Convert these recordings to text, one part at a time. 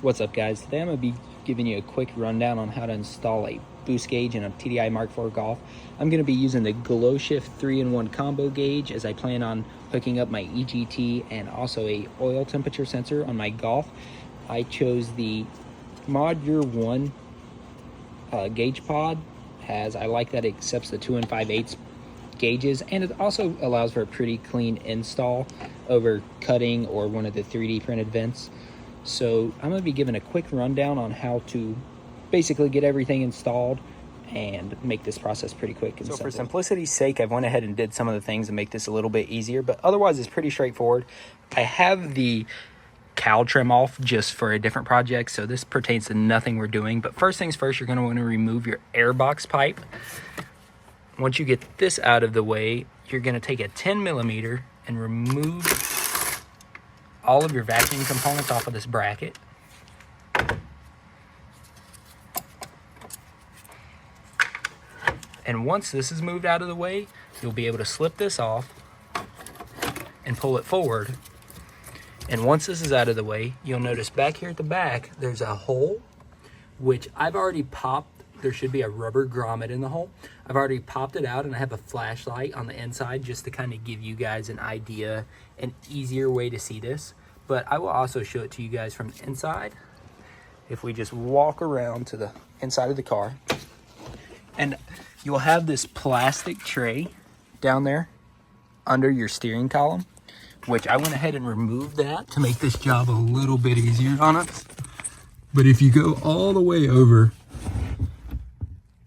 What's up, guys? Today I'm going to be giving you a quick rundown on how to install a boost gauge in a TDI Mark IV Golf. I'm going to be using the GlowShift 3-in-1 combo gauge as I plan on hooking up my EGT and also a oil temperature sensor on my Golf. I chose the Mod Year 1 gauge pod, as I like that it accepts the 2 5/8 gauges, and it also allows for a pretty clean install over cutting or one of the 3D printed vents. So I'm going to be giving a quick rundown on how to basically get everything installed and make this process pretty quick. So for simplicity's sake, I've went ahead and did some of the things to make this a little bit easier, but otherwise it's pretty straightforward. I have the cowl trim off just for a different project, so this pertains to nothing we're doing. But first things first, you're going to want to remove your airbox pipe. Once you get this out of the way, you're going to take a 10mm and remove all of your vacuum components off of this bracket. And once this is moved out of the way, you'll be able to slip this off and pull it forward. And once this is out of the way, you'll notice back here at the back, there's a hole, which I've already popped. There should be a rubber grommet in the hole. I've already popped it out, and I have a flashlight on the inside just to kind of give you guys an idea, an easier way to see this. But I will also show it to you guys from the inside. If we just walk around to the inside of the car, and you'll have this plastic tray down there under your steering column, which I went ahead and removed that to make this job a little bit easier on us. But if you go all the way over,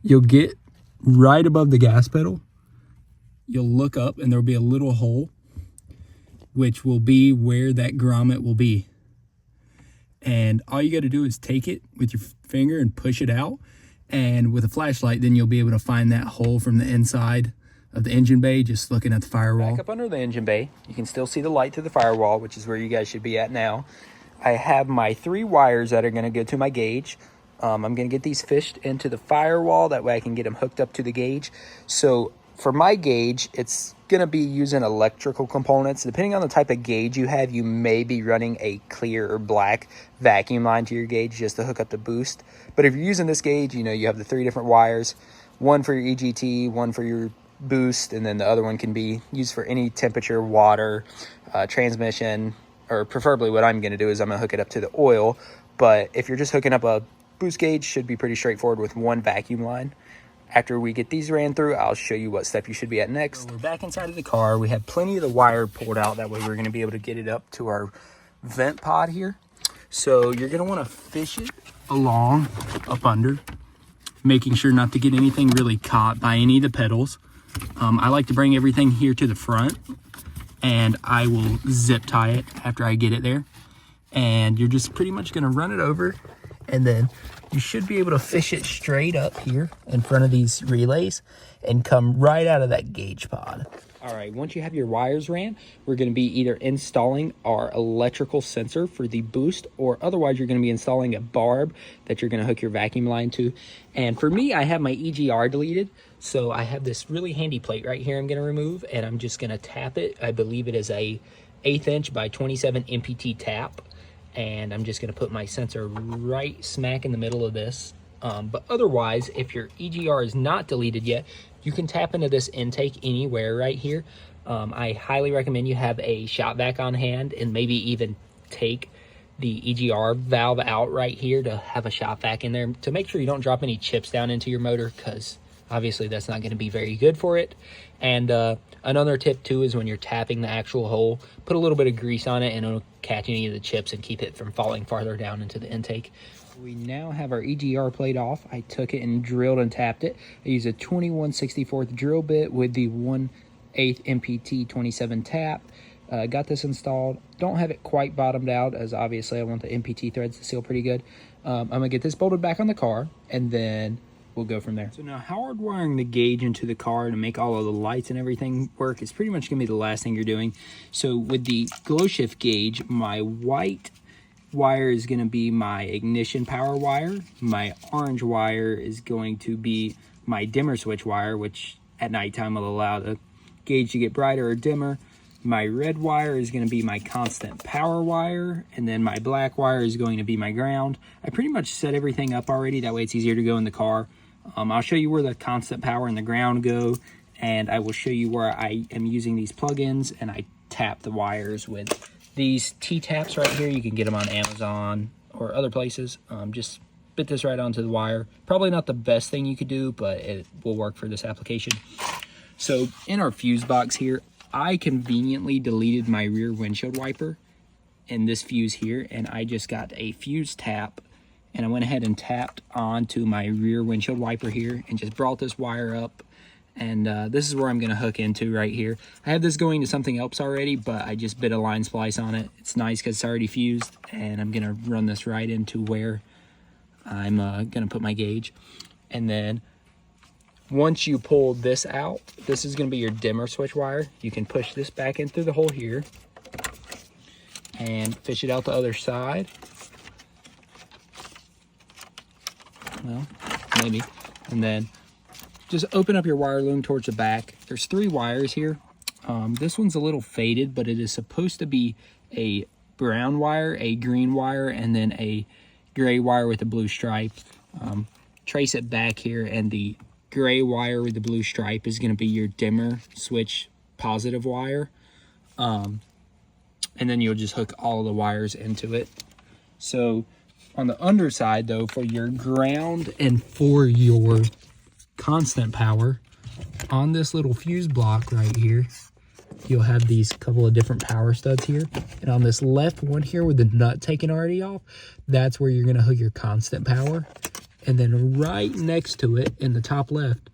you'll get right above the gas pedal. You'll look up and there'll be a little hole, which will be where that grommet will be. And all you got to do is take it with your finger and push it out. And with a flashlight, then you'll be able to find that hole from the inside of the engine bay, just looking at the firewall. Back up under the engine bay, you can still see the light to the firewall, which is where you guys should be at now. I have my 3 wires that are going to go to my gauge. I'm going to get these fished into the firewall. That way I can get them hooked up to the gauge. So for my gauge, it's going to be using electrical components. Depending on the type of gauge you have, you may be running a clear or black vacuum line to your gauge just to hook up the boost. But if you're using this gauge, you have the 3 different wires, one for your EGT, one for your boost, and then the other one can be used for any temperature, water, transmission, or preferably what I'm going to do is I'm going to hook it up to the oil. But if you're just hooking up a boost gauge, should be pretty straightforward with 1 vacuum line. After we get these ran through, I'll show you what step you should be at next. So we're back inside of the car. We have plenty of the wire pulled out. That way we're going to be able to get it up to our vent pod here. So you're going to want to fish it along up under, making sure not to get anything really caught by any of the pedals. I like to bring everything here to the front, and I will zip tie it after I get it there. And you're just pretty much going to run it over, and then you should be able to fish it straight up here in front of these relays and come right out of that gauge pod. All right, once you have your wires ran, we're going to be either installing our electrical sensor for the boost, or otherwise you're going to be installing a barb that you're going to hook your vacuum line to. And for me, I have my EGR deleted, so I have this really handy plate right here I'm going to remove, and I'm just going to tap it. I believe it is a 1/8 inch by 27 MPT tap. And I'm just going to put my sensor right smack in the middle of this. But otherwise, if your EGR is not deleted yet, you can tap into this intake anywhere right here. I highly recommend you have a shop vac on hand, and maybe even take the EGR valve out right here to have a shop vac in there to make sure you don't drop any chips down into your motor, because obviously that's not going to be very good for it. And another tip too is when you're tapping the actual hole, put a little bit of grease on it and it'll catch any of the chips and keep it from falling farther down into the intake. We now have our EGR plate off. I took it and drilled and tapped it. I used a 21/64 drill bit with the 1/8 MPT 27 tap. Got this installed. Don't have it quite bottomed out, as obviously I want the MPT threads to seal pretty good. I'm going to get this bolted back on the car, and then we'll go from there. So now hardwiring the gauge into the car to make all of the lights and everything work is pretty much going to be the last thing you're doing. So with the GlowShift gauge, my white wire is going to be my ignition power wire. My orange wire is going to be my dimmer switch wire, which at nighttime will allow the gauge to get brighter or dimmer. My red wire is going to be my constant power wire, and then my black wire is going to be my ground. I pretty much set everything up already, that way it's easier to go in the car. I'll show you where the constant power and the ground go, and I will show you where I am using these plugins, and I tap the wires with these T-taps right here. You can get them on Amazon or other places. Just fit this right onto the wire. Probably not the best thing you could do, but it will work for this application. So in our fuse box here, I conveniently deleted my rear windshield wiper in this fuse here, and I just got a fuse tap, and I went ahead and tapped onto my rear windshield wiper here and just brought this wire up, and this is where I'm going to hook into right here. I have this going to something else already, but I just bit a line splice on it. It's nice because it's already fused, and I'm going to run this right into where I'm going to put my gauge. And then once you pull this out, this is going to be your dimmer switch wire. You can push this back in through the hole here and fish it out the other side. Well, maybe. And then just open up your wire loom towards the back. There's 3 wires here. This one's a little faded, but it is supposed to be a brown wire, a green wire, and then a gray wire with a blue stripe. Trace it back here, and the gray wire with the blue stripe is going to be your dimmer switch positive wire. And then you'll just hook all the wires into it. So on the underside though, for your ground and for your constant power, on this little fuse block right here, you'll have these couple of different power studs here. And on this left one here with the nut taken already off, that's where you're going to hook your constant power. And then right next to it in the top left,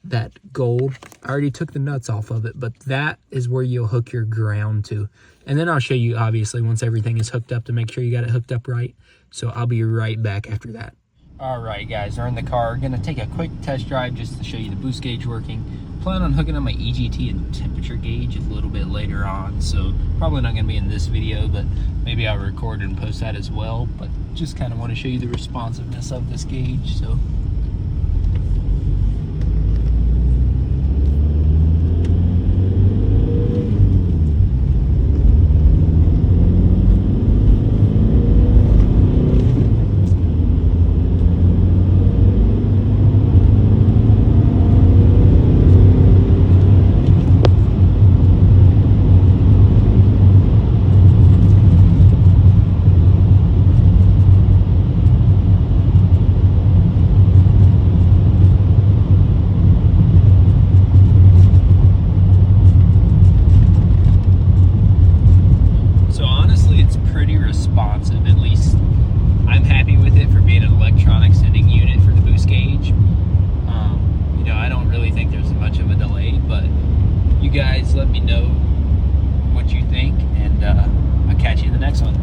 that gold, I already took the nuts off of it, but that is where you'll hook your ground to. And then I'll show you, obviously, once everything is hooked up, to make sure you got it hooked up right. So I'll be right back after that. All right, guys, we're in the car. Gonna take a quick test drive just to show you the boost gauge working. Plan on hooking up my EGT and temperature gauge a little bit later on, so probably not gonna be in this video, but maybe I'll record and post that as well. But just kind of want to show you the responsiveness of this gauge. So responsive, at least I'm happy with it for being an electronic sending unit for the boost gauge. You know, I don't really think there's much of a delay, but you guys let me know what you think, and I'll catch you in the next one.